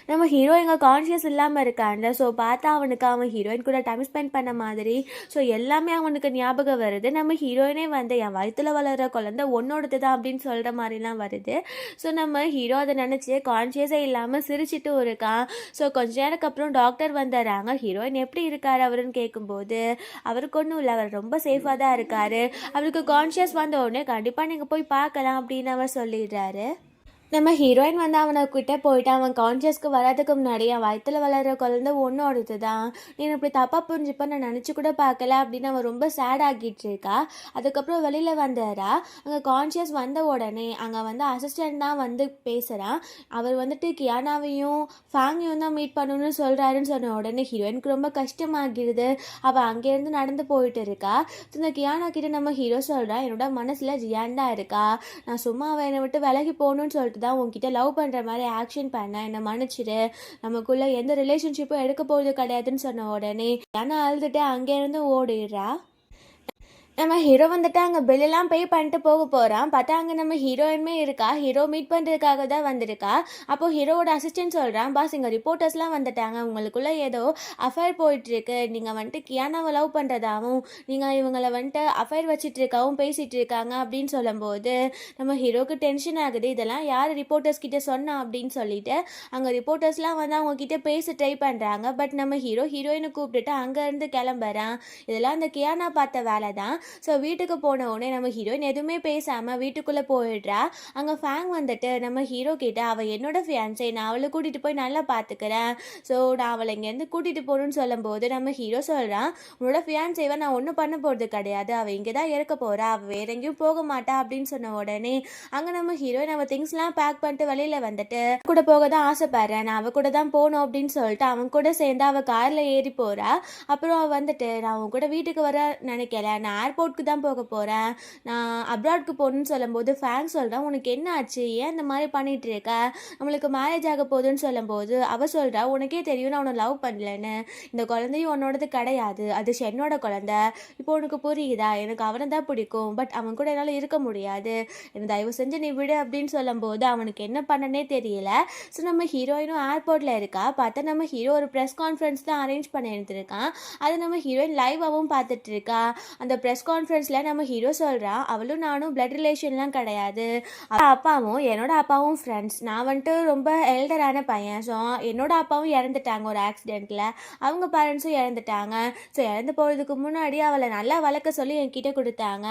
நம்ம ஹீரோ எங்கள் கான்ஷியஸ் இல்லாமல் இருக்காங்க. ஸோ பார்த்தா அவனுக்கு அவன் ஹீரோயின் கூட டைம் ஸ்பெண்ட் பண்ண மாதிரி ஸோ எல்லாமே அவனுக்கு ஞாபகம் வருது. நம்ம ஹீரோயினே வந்து என் வயிற்றுல வளர்கிற குழந்தை ஒன்னோடது தான் அப்படின்னு சொல்கிற மாதிரிலாம் வருது. ஸோ நம்ம ஹீரோ அதை நினச்சி கான்ஷியஸே இல்லாமல் சிரிச்சிட்டும் இருக்கான். ஸோ கொஞ்ச நேரத்துக்கு அப்புறம் டாக்டர் வந்துடுறாங்க. ஹீரோயின் எப்படி இருக்கார் அவருன்னு கேட்கும்போது அவருக்கு ஒன்றும் இல்லை, அவர் ரொம்ப சேஃபாக தான் இருக்கார், அவருக்கு கான்ஷியஸ் வந்த உடனே கண்டிப்பாக நீங்கள் போய் பார்க்கலாம் அப்படின்னு அவர் சொல்லிடுறாரு. நம்ம ஹீரோயின் வந்து அவனுக்கிட்ட போயிட்டு அவன் கான்ஷியஸ்க்கு வராதுக்கு முன்னாடி என் வயிற்றுல வளர்கிற குழந்தை ஒன்றோடுது தான், நீ இப்படி தப்பாக புரிஞ்சுப்ப நான் நினச்சி கூட பார்க்கல அப்படின்னு அவன் ரொம்ப சேட் ஆகிட்டு இருக்கா. அதுக்கப்புறம் வெளியில் வந்தாரா. அங்கே கான்ஷியஸ் வந்த உடனே அங்கே வந்து அசிஸ்டண்ட் தான் வந்து பேசுகிறான். அவர் வந்துட்டு கியானாவையும் ஃபேங்கையும் தான் மீட் பண்ணணும்னு சொல்கிறாருன்னு சொன்ன உடனே ஹீரோயினுக்கு ரொம்ப கஷ்டமாகிடுது. அவள் அங்கேருந்து நடந்து போயிட்டு இருக்கா. இந்த கியானா கிட்ட நம்ம ஹீரோ சொல்கிறான் என்னோட மனசில் ஜியான் தான் இருக்கா, நான் சும்மா அவன் என்னை விட்டு விலகி போகணுன்னு சொல்லிட்டு தான் உங்ககிட்ட லவ் பண்ணுற மாதிரி ஆக்ஷன் பண்ண, என்னை மன்னிச்சிடு, நமக்குள்ளே எந்த ரிலேஷன்ஷிப்பும் எடுக்க போகிறது கிடையாதுன்னு சொன்ன உடனே ஏன்னா அழுதுட்டு அங்கேருந்து ஓடிடுறா. நம்ம ஹீரோ வந்துட்டு அங்கே பில்லெல்லாம் பே பண்ணிட்டு போக போகிறான். பார்த்தா அங்கே நம்ம ஹீரோயினுமே இருக்கா. ஹீரோ மீட் பண்ணுறதுக்காக தான் வந்திருக்கா. அப்போது ஹீரோவோட அசிஸ்டன்ட் சொல்கிறான் பாஸ் இங்கே ரிப்போர்ட்டர்ஸ்லாம் வந்துட்டாங்க, உங்களுக்குள்ளே ஏதோ அஃபேர் போயிட்டுருக்கு, நீங்கள் வந்துட்டு கியானாவை லவ் பண்ணுறதாகவும் நீங்கள் இவங்களை வந்துட்டு அஃபேர் வச்சிட்ருக்காவும் பேசிகிட்டு இருக்காங்க அப்படின்னு சொல்லும்போது நம்ம ஹீரோக்கு டென்ஷன் ஆகுது. இதெல்லாம் யார் ரிப்போர்ட்டர்ஸ் கிட்டே சொன்னா அப்படின்னு சொல்லிட்டு அங்கே ரிப்போர்ட்டர்ஸ்லாம் வந்து அவங்கக்கிட்ட பேச ட்ரை பண்ணுறாங்க. பட் நம்ம ஹீரோயினை கூப்பிட்டுட்டு அங்கேருந்து கிளம்புறான். இதெல்லாம் அந்த கியானா பார்த்த வேலை தான். ஸோ வீட்டுக்கு போன உடனே நம்ம ஹீரோயின் எதுவுமே பேசாமல் வீட்டுக்குள்ளே போயிடுறா. அங்கே ஃபேங் வந்துட்டு நம்ம ஹீரோ கிட்ட அவள் என்னோட ஃபியான்ஸை, நான் அவளை கூட்டிகிட்டு போய் நல்லா பார்த்துக்கிறேன், ஸோ நான் அவளை இங்கேருந்து கூட்டிகிட்டு போகணுன்னு சொல்லும்போது நம்ம ஹீரோ சொல்கிறான் உன்னோட ஃபியான்ஸைவை நான் ஒன்றும் பண்ண போகிறது கிடையாது, அவள் இங்கே தான் இறக்க போகிறா, அவள் வேற எங்கேயும் போக மாட்டா அப்படின்னு சொன்ன உடனே அங்கே நம்ம ஹீரோயின் அவள் திங்ஸ்லாம் பேக் பண்ணிட்டு வெளியில் வந்துட்டு கூட போக தான் ஆசைப்படுறேன், நான் அவள் கூட தான் போகணும் அப்படின்னு சொல்லிட்டு அவன் கூட சேர்ந்து அவள் காரில் ஏறி போகிறா. அப்புறம் அவள் வந்துட்டு நான் அவன் கூட வீட்டுக்கு வர நினைக்கல, நான் ஏர்போர்ட்க்கு தான் போக போகிறேன், நான் அப்ராட்க்கு போகணுன்னு சொல்லும்போது ஃபேங் சொல்கிறான் உனக்கு என்ன ஆச்சு, ஏன் இந்த மாதிரி பண்ணிகிட்டு இருக்க, நம்மளுக்கு மேரேஜ் ஆக போகுதுன்னு சொல்லும்போது அவள் சொல்கிறா உனக்கே தெரியும் நான் உன்னை லவ் பண்ணலன்னு, இந்த குழந்தையும் உன்னோடது கிடையாது, அது என்னோட குழந்தை, இப்போ உனக்கு புரியுதா, எனக்கு அவனை தான் பிடிக்கும், பட் அவன் கூட என்னால் இருக்க முடியாது, என்னை தயவு செஞ்சு நீ விடு அப்படின்னு சொல்லும்போது அவனுக்கு என்ன பண்ணனே தெரியல. ஸோ நம்ம ஹீரோயினும் ஏர்போர்ட்டில் இருக்கா. பார்த்தா நம்ம ஹீரோ ஒரு ப்ரெஸ் கான்ஃபரன்ஸ் தான் அரேஞ்ச் பண்ணி எடுத்துருக்கான். அது நம்ம ஹீரோயின் லைவாகவும் பார்த்துட்டு இருக்கா. அந்த ப்ரெஸ் கான்ஃபரன்ஸில் நம்ம ஹீரோ சொல்கிறான், அவளும் நானும் பிளட் ரிலேஷன்லாம் கிடையாது, அப்பாவும் என்னோட அப்பாவும் ஃப்ரெண்ட்ஸ். நான் வந்துட்டு ரொம்ப எல்டரான பையன். ஸோ என்னோட அப்பாவும் இறந்துட்டாங்க ஒரு ஆக்சிடெண்ட்டில், அவங்க பேரண்ட்ஸும் இறந்துட்டாங்க. ஸோ இறந்து போகிறதுக்கு முன்னாடி அவளை நல்லா வளர்க்க சொல்லி என்கிட்ட கொடுத்தாங்க.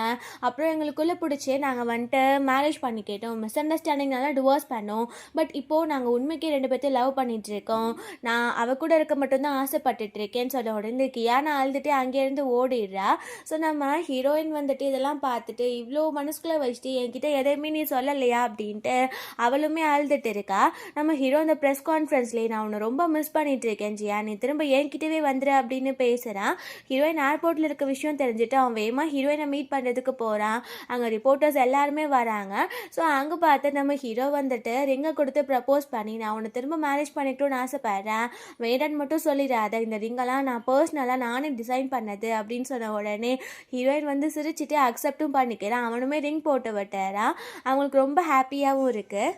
அப்புறம் எங்களுக்குள்ளே பிடிச்சி நாங்கள் வந்துட்டு மேரேஜ் பண்ணிக்கிட்டோம். மிஸ் அண்டர்ஸ்டாண்டிங்னால டிவோர்ஸ் பண்ணோம். பட் இப்போது நாங்கள் உண்மைக்கு 2 பேர்த்தையும் லவ் பண்ணிகிட்ருக்கோம். நான் அவள் கூட இருக்க மட்டும்தான் ஆசைப்பட்டுட்ருக்கேன்னு சொல்ல உடனே கியானா அழுதுட்டு அங்கேருந்து ஓடிடுறா. ஸோ நம்ம ஹீரோயின் வந்துட்டு இதெல்லாம் பார்த்துட்டு இவ்வளோ மனசுக்குள்ளே வச்சுட்டு என்கிட்ட எதையுமே நீ சொல்லலையா அப்படின்ட்டு அவளுமே அழுதுட்டு இருக்கா. நம்ம ஹீரோ இந்த ப்ரெஸ் கான்ஃபரன்ஸ்லேயே நான் உன்னை ரொம்ப மிஸ் பண்ணிட்டு இருக்கேன் ஜியா, நீ திரும்ப என்கிட்டவே வந்துடு அப்படின்னு பேசுகிறான். ஹீரோயின் ஏர்போர்ட்டில் இருக்க விஷயம் தெரிஞ்சுட்டு அவன் வேகமாக ஹீரோயினை மீட் பண்ணுறதுக்கு போகிறான். அங்கே ரிப்போர்ட்டர்ஸ் எல்லாருமே வராங்க. ஸோ அங்கே பார்த்து நம்ம ஹீரோ வந்துட்டு ரிங்கை கொடுத்து ப்ரப்போஸ் பண்ணி நான் உன்னை திரும்ப மேரேஜ் பண்ணிக்கணும்னு ஆசைப்படுறேன், வேண்டான்னு மட்டும் சொல்லிடாத, இந்த ரிங்கெல்லாம் நான் பர்சனலாக நானே டிசைன் பண்ணது அப்படின்னு சொன்ன உடனே ஹீரோயின் வந்து சிரிச்சுட்டு அக்செப்டும் பண்ணிக்கிறேன். அவனுமே ரிங் போட்டு விட்டுறான். அவங்களுக்கு ரொம்ப ஹாப்பியாகவும் இருக்குது.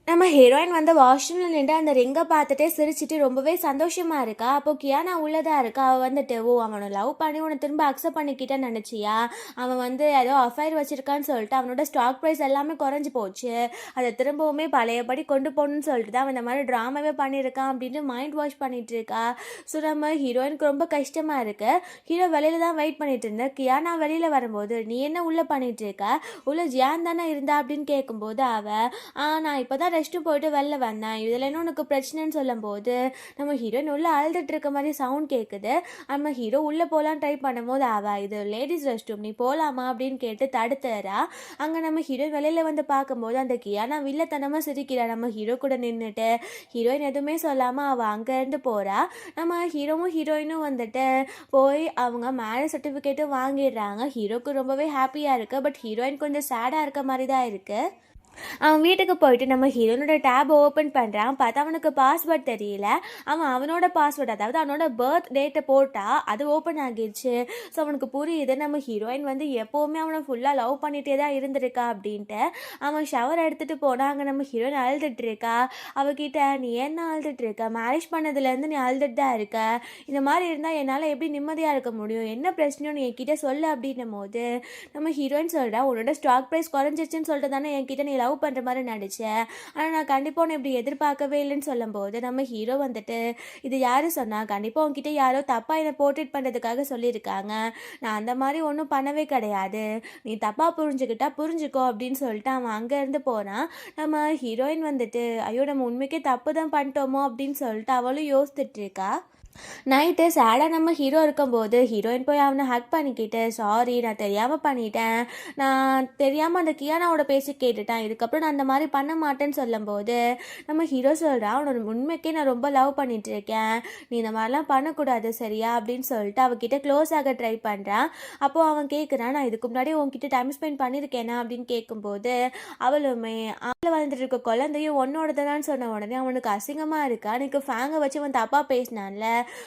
நம்ம ஹீரோயின் வந்து வாஷ்ரூமில் நின்று அந்த ரிங்கை பார்த்துட்டே சிரிச்சிட்டு ரொம்பவே சந்தோஷமாக இருக்கா. அப்போது கியானா உள்ளதாக இருக்கா. அவள் வந்துட்டு அவனை லவ் பண்ணி உன்னை திரும்ப அக்செப்ட் பண்ணிக்கிட்டேன்னு நினச்சியா, அவன் வந்து ஏதோ அஃபைர் வச்சுருக்கான்னு சொல்லிட்டு அவனோட ஸ்டாக் ப்ரைஸ் எல்லாமே குறைஞ்சி போச்சு, அதை திரும்பவுமே பழையபடி கொண்டு போகணுன்னு சொல்லிட்டு தான் அவன் இந்த மாதிரி ட்ராமாவே பண்ணியிருக்கான் அப்படின்னு மைண்ட் வாஷ் பண்ணிகிட்டு இருக்கா. ஸோ நம்ம ஹீரோயினுக்கு ரொம்ப கஷ்டமாக இருக்குது. ஹீரோ வெளியில் தான் வெயிட் பண்ணிட்டு இருந்தேன். கியானா வெளியில் வரும்போது நீ என்ன உள்ளே பண்ணிகிட்டு இருக்க, உள்ளே ஜியான் தானே இருந்தா அப்படின்னு கேட்கும்போது அவள் நான் இப்போ தான் ரெஸ்ட்டு போயிட்டு வெளில வந்தேன், இதில் என்ன உனக்கு பிரச்சனைன்னு சொல்லும்போது நம்ம ஹீரோயின் உள்ளே அழுதுட்டு இருக்க மாதிரி சவுண்ட் கேட்குது. நம்ம ஹீரோ உள்ளே போகலாம் ட்ரை பண்ணும்போது இது லேடிஸ் ரெஸ்ட் ரூம், நீ போகலாமா அப்படின்னு கேட்டு தடுத்துறா. அங்கே நம்ம ஹீரோயின் வெளியில் வந்து பார்க்கும்போது அந்த கியானா வில்லத்தனமாக சிரிக்கிறா. நம்ம ஹீரோ கூட நின்றுட்டு ஹீரோயின் எதுவுமே சொல்லாமல் அவள் அங்கேருந்து போகிறா. நம்ம ஹீரோவும் ஹீரோயினும் வந்துட்டு போய் அவங்க மேரேஜ் சர்டிஃபிகேட்டும் வாங்கிடுறாங்க. ஹீரோக்கு ரொம்பவே ஹாப்பியாக இருக்குது. பட் ஹீரோயின் கொஞ்சம் சேடாக இருக்க மாதிரி தான் இருக்குது. அவன் வீட்டுக்கு போயிட்டு நம்ம ஹீரோனோட டேப் ஓப்பன் பண்ணுறான். பார்த்தா அவனுக்கு பாஸ்வேர்ட் தெரியல. அவனோட பாஸ்வேர்ட், அதாவது அவனோட பர்த் டேட்டை போட்டால் அது ஓப்பன் ஆகிடுச்சு. ஸோ அவனுக்கு புரியுது நம்ம ஹீரோயின் வந்து எப்போவுமே அவனை ஃபுல்லாக லவ் பண்ணிகிட்டே தான் இருந்திருக்கா அப்படின்ட்டு. அவன் ஷவர் எடுத்துகிட்டு போனால் அங்கே நம்ம ஹீரோயின் அழுதுட்டுருக்கா. அவகிட்ட நீ என்ன அழுதுட்டுருக்க, மேரேஜ் பண்ணதுலேருந்து நீ அழுதுட்டு தான் இருக்க, இந்த மாதிரி இருந்தால் என்னால் எப்படி நிம்மதியாக இருக்க முடியும், என்ன பிரச்சனையோ நீ என்கிட்ட சொல்லு அப்படின்னும் போது நம்ம ஹீரோயின் சொல்கிறா, உன்னோட ஸ்டாக் ப்ரைஸ் குறைஞ்சிருச்சுன்னு சொல்லிட்டு தானே என்கிட்ட நீ லவ் பண்ணுற மாதிரி நடித்தேன், ஆனால் நான் கண்டிப்பாக ஒன்று இப்படி எதிர்பார்க்கவே இல்லைன்னு சொல்லும்போது நம்ம ஹீரோ வந்துட்டு இது யார் சொன்னால், கண்டிப்பாக உங்ககிட்ட யாரோ தப்பாக என்னை போர்ட்ரேட் பண்ணுறதுக்காக சொல்லியிருக்காங்க, நான் அந்த மாதிரி ஒன்றும் பண்ணவே கிடையாது, நீ தப்பாக புரிஞ்சுக்கிட்டா புரிஞ்சுக்கோ அப்படின்னு சொல்லிட்டு அவன் அங்கேருந்து போகிறான். நம்ம ஹீரோயின் வந்துட்டு ஐயோ நம்ம உண்மைக்கே தப்பு தான் பண்ணிட்டோமோ அப்படின்னு சொல்லிட்டு அவளும் யோசித்துட்டு இருக்கா. நைட்டு சேடாக நம்ம ஹீரோ இருக்கும்போது ஹீரோயின் போய் அவனை ஹக் பண்ணிக்கிட்டு சாரி நான் தெரியாமல் பண்ணிட்டேன், நான் தெரியாமல் அந்த கியானாவோட பேசி கேட்டுட்டேன், இதுக்கப்புறம் நான் அந்த மாதிரி பண்ண மாட்டேன்னு சொல்லும்போது நம்ம ஹீரோ சொல்கிறான், அவனோட உண்மைக்கே நான் ரொம்ப லவ் பண்ணிட்டு இருக்கேன், நீ இந்த மாதிரிலாம் பண்ணக்கூடாது சரியா அப்படின்னு சொல்லிட்டு அவகிட்ட க்ளோஸ் ஆக ட்ரை பண்ணுறான். அப்போது அவன் கேட்குறான், நான் இதுக்கு முன்னாடி உங்ககிட்ட டைம் ஸ்பெண்ட் பண்ணியிருக்கேனா அப்படின்னு கேட்கும்போது அவளுமே அவளை வளர்ந்துட்டு இருக்க குழந்தையும் உன்னோடதான்னு சொன்ன உடனே அவனுக்கு அசிங்கமாக இருக்கா. எனக்கு ஃபேங்கை வச்சு அவன் தப்பாக பேசினான்ல,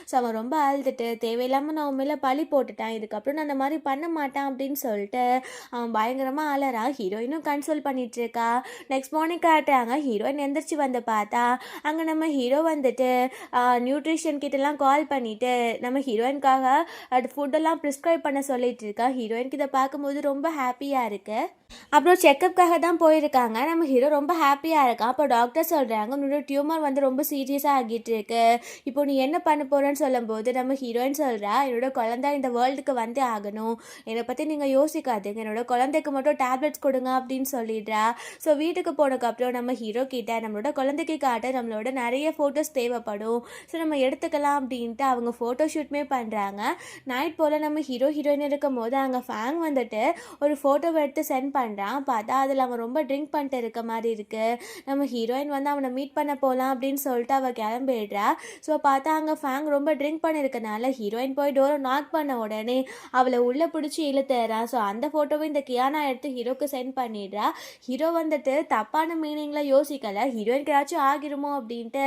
ஸோ அவன் ரொம்ப அழுதுட்டு தேவையில்லாமல் நான் அவன் மேலே பழி போட்டுட்டான், இதுக்கப்புறம் நான் அந்த மாதிரி பண்ண மாட்டான் அப்படின்னு சொல்லிட்டு அவன் பயங்கரமாக அலறான். ஹீரோயினும் கன்சோல் பண்ணிகிட்ருக்கா. நெக்ஸ்ட் மார்னிங் காட்டுறாங்க. ஹீரோயின் எந்திரிச்சு வந்து பார்த்தா அங்கே நம்ம ஹீரோ வந்துட்டு நியூட்ரிஷன் கிட்டலாம் கால் பண்ணிவிட்டு நம்ம ஹீரோயினுக்காக அது ஃபுட்டெல்லாம் ப்ரிஸ்கிரைப் பண்ண சொல்லிட்டு இருக்கா. ஹீரோயினுக்கு இதை பார்க்கும்போது ரொம்ப ஹாப்பியாக இருக்குது. அப்புறம் செக்கப்புக்காக தான் போயிருக்காங்க. நம்ம ஹீரோ ரொம்ப ஹாப்பியாக இருக்கான். அப்போ டாக்டர் சொல்கிறாங்க, உன்னோட டியூமர் வந்து ரொம்ப சீரியஸாக ஆகிட்டு இருக்கு, இப்போ நீ என்ன பண்ண போகிறேன்னு சொல்லும்போது நம்ம ஹீரோயின் சொல்கிறா, என்னோட குழந்தை இந்த வேர்ல்டுக்கு வந்து ஆகணும், என்னை பற்றி நீங்கள் யோசிக்காதீங்க, என்னோட குழந்தைக்கு மட்டும் டேப்லெட்ஸ் கொடுங்க அப்படின்னு சொல்லிடுறா. ஸோ வீட்டுக்கு போனதுக்கப்புறம் நம்ம ஹீரோ கிட்ட நம்மளோட குழந்தைக்கு காட்ட நம்மளோட நிறைய ஃபோட்டோஸ் தேவைப்படும், ஸோ நம்ம எடுத்துக்கலாம் அப்படின்ட்டு அவங்க ஃபோட்டோ ஷூட்டுமே பண்ணுறாங்க. நைட் போல் நம்ம ஹீரோயின் இருக்கும் போது அங்கே ஃபேங் வந்துட்டு ஒரு ஃபோட்டோவை எடுத்து சென்ட் பண்ணுறான். பார்த்தா அதில் அவன் ரொம்ப ட்ரிங்க் பண்ணிட்டு இருக்க மாதிரி இருக்குது. நம்ம ஹீரோயின் வந்து அவனை மீட் பண்ண போகலாம் அப்படின்னு சொல்லிட்டு அவள் கிளம்பிடுறா. ஸோ பார்த்தா அங்கே ஃபேங் ரொம்ப ட்ரிங்க் பண்ணியிருக்கனால ஹீரோயின் போய் டோரை நாக் பண்ண உடனே அவளை உள்ளே பிடிச்சி இழுத்துறான். ஸோ அந்த ஃபோட்டோவை இந்த கியானா எடுத்து ஹீரோக்கு சென்ட் பண்ணிடுறா. ஹீரோ வந்துட்டு தப்பான மீனிங்கில் யோசிக்கலை, ஹீரோயினுக்கு ஏதாச்சும் ஆகிருமோ அப்படின்ட்டு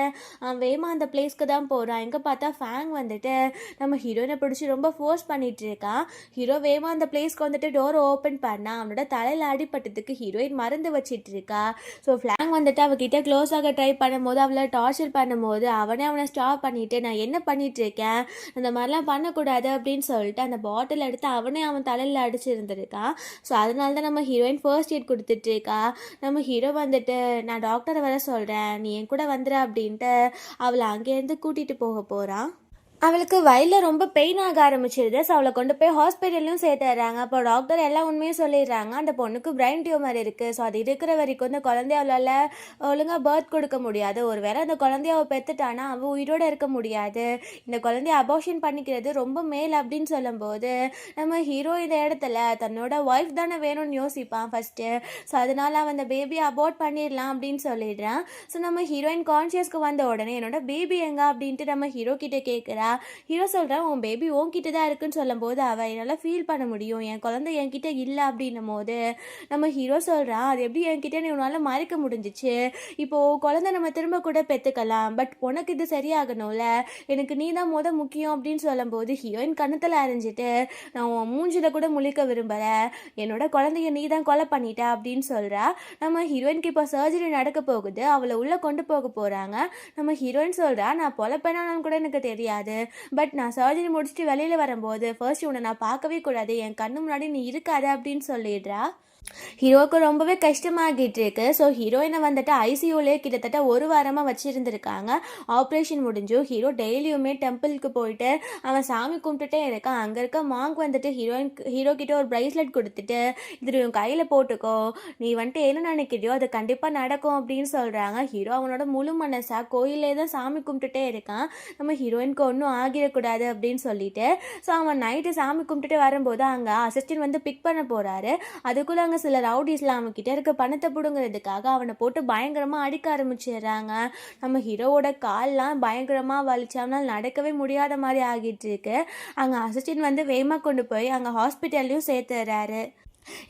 வேமா அந்த பிளேஸ்க்கு தான் போகிறான். எங்கே பார்த்தா ஃபேங் வந்துட்டு நம்ம ஹீரோயினை பிடிச்சி ரொம்ப ஃபோர்ஸ் பண்ணிட்டு இருக்கான். ஹீரோ வேமா அந்த பிளேஸ்க்கு வந்துட்டு டோரை ஓப்பன் பண்ணால் அவனோட தலையில் அடிப்பட்டதுக்கு ஹீரோயின் மருந்து வச்சிட்டு இருக்கா. ஸோ ஃப்ளாங் வந்துட்டு அவகிட்ட க்ளோஸ் ஆக ட்ரை பண்ணும்போது அவளை டார்ச்சர் பண்ணும்போது அவனே அவனை ஸ்டாப் பண்ணிட்டு நான் என்ன என்ன பண்ணிட்டு இருக்கேன், அந்த மாதிரிலாம் பண்ணக்கூடாது அப்படின்னு சொல்லிட்டு அந்த பாட்டில் எடுத்து அவனே அவன் தலையில் அடிச்சிருந்துருக்கான். ஸோ அதனால தான் நம்ம ஹீரோயின் ஃபர்ஸ்ட் எய்ட் கொடுத்துட்ருக்கா. நம்ம ஹீரோ வந்துட்டு நான் டாக்டரை வர சொல்கிறேன், நீ என் கூட வந்துடு அப்படின்ட்டு அவளை அங்கேருந்து கூட்டிகிட்டு போக போகிறான். அவளுக்கு வயிறில் ரொம்ப பெயின் ஆக ஆரம்பிச்சிருது. ஸோ அவளை கொண்டு போய் ஹாஸ்பிட்டல்லையும் சேர்த்துறாங்க. அப்போ டாக்டர் எல்லா உண்மையும் சொல்லிடுறாங்க. அந்த பொண்ணுக்கு பிரைன் டியூமர் இருக்குது. ஸோ அது இருக்கிற வரைக்கும் இந்த குழந்தைய அவளால் ஒழுங்காக பர்த் கொடுக்க முடியாது. ஒரு வேளை அந்த குழந்தைய அவள் பெற்றுட்டானா அவள் உயிரோடு இருக்க முடியாது. இந்த குழந்தைய அபார்ஷன் பண்ணிக்கிறது ரொம்ப மேல் அப்படின்னு சொல்லும்போது நம்ம ஹீரோ இந்த இடத்துல தன்னோட ஒய்ஃப் தானே வேணும்னு யோசிப்பான் ஃபஸ்ட்டு. ஸோ அதனால் அவன் அந்த பேபியை அபார்ட் பண்ணிடலாம் அப்படின்னு சொல்லிடுறான். ஸோ நம்ம ஹீரோயின் கான்ஷியஸ்க்கு வந்த உடனே என்னோட பேபி எங்கே அப்படின்ட்டு நம்ம ஹீரோ கிட்டே கேட்குறா. ஹீரோ சொல்கிறேன் உன் பேபி உன்கிட்ட தான் இருக்குன்னு சொல்லும் போது அவள் என்னால் ஃபீல் பண்ண முடியும், என் குழந்தை என்கிட்ட இல்லை அப்படின்னும் போது நம்ம ஹீரோ சொல்கிறான் அது எப்படி என்கிட்ட நீ உன்னால் மறைக்க முடிஞ்சிச்சு, இப்போது குழந்தை நம்ம திரும்ப கூட பெற்றுக்கலாம், பட் உனக்கு இது சரியாகணும்ல, எனக்கு நீ தான் முக்கியம் அப்படின்னு சொல்லும்போது ஹீரோயின் கண்ணத்தில் அரைஞ்சிட்டு நான் உன் மூஞ்சில் கூட முழிக்க விரும்பலை, என்னோட குழந்தைய நீ தான் கொலை பண்ணிட்ட அப்படின்னு சொல்கிறா. நம்ம ஹீரோயினுக்கு இப்போ சர்ஜரி நடக்க போகுது, அவளை உள்ளே கொண்டு போக போகிறாங்க. நம்ம ஹீரோயின் சொல்கிறா நான் பொழைப்பேனாலும் கூட எனக்கு தெரியாது, பட் நான் சர்ஜரி முடிச்சுட்டு வெளியில் வரும்போது ஃபர்ஸ்ட் உன்னை நான் பார்க்கவே கூடாது, என் கண்ணு முன்னாடி நீ இருக்காது அப்படின்னு சொல்லிடுறா. ஹீரோவுக்கு ரொம்பவே கஷ்டமாகிட்டு இருக்கு. ஸோ ஹீரோயினை வந்துட்டு ஐசியூலே கிட்டத்தட்ட ஒரு வாரமாக வச்சுருந்துருக்காங்க. ஆப்ரேஷன் முடிஞ்சும் ஹீரோ டெய்லியுமே டெம்பிளுக்கு போயிட்டு அவன் சாமி கும்பிட்டுட்டே இருக்கான். அங்கே இருக்க மாங்க் வந்துட்டு ஹீரோ கிட்ட ஒரு ப்ரைஸ்லெட் கொடுத்துட்டு இது உன் கையில் போட்டுக்கோ, நீ வந்துட்டு என்ன நினைக்கிறியோ அது கண்டிப்பாக நடக்கும் அப்படின்னு சொல்கிறாங்க. ஹீரோ அவனோட முழு மனசாக கோயிலே தான் சாமி கும்பிட்டுட்டே இருக்கான், நம்ம ஹீரோயினுக்கு ஒன்றும் ஆகிடக்கூடாது அப்படின்னு சொல்லிட்டு. ஸோ அவன் நைட்டு சாமி கும்பிட்டுட்டு வரும்போது அங்கே அசிஸ்டன்ட் வந்து பிக் பண்ண போகிறாரு. அதுக்குள்ளே சில ரவுடிஸ்லாம் அவன் கிட்ட இருக்க பணத்தை பிடுங்கிறதுக்காக அவனை போட்டு பயங்கரமா அடிக்க ஆரம்பிச்சிடுறாங்க. நம்ம ஹீரோவோட கால்லாம் பயங்கரமா வலிச்சு அவனால் நடக்கவே முடியாத மாதிரி ஆகிட்டு இருக்கு. அங்கே அசிஸ்டன்ட் வந்து வேகமா கொண்டு போய் அங்கே ஹாஸ்பிட்டல்லையும் சேர்த்துறாரு.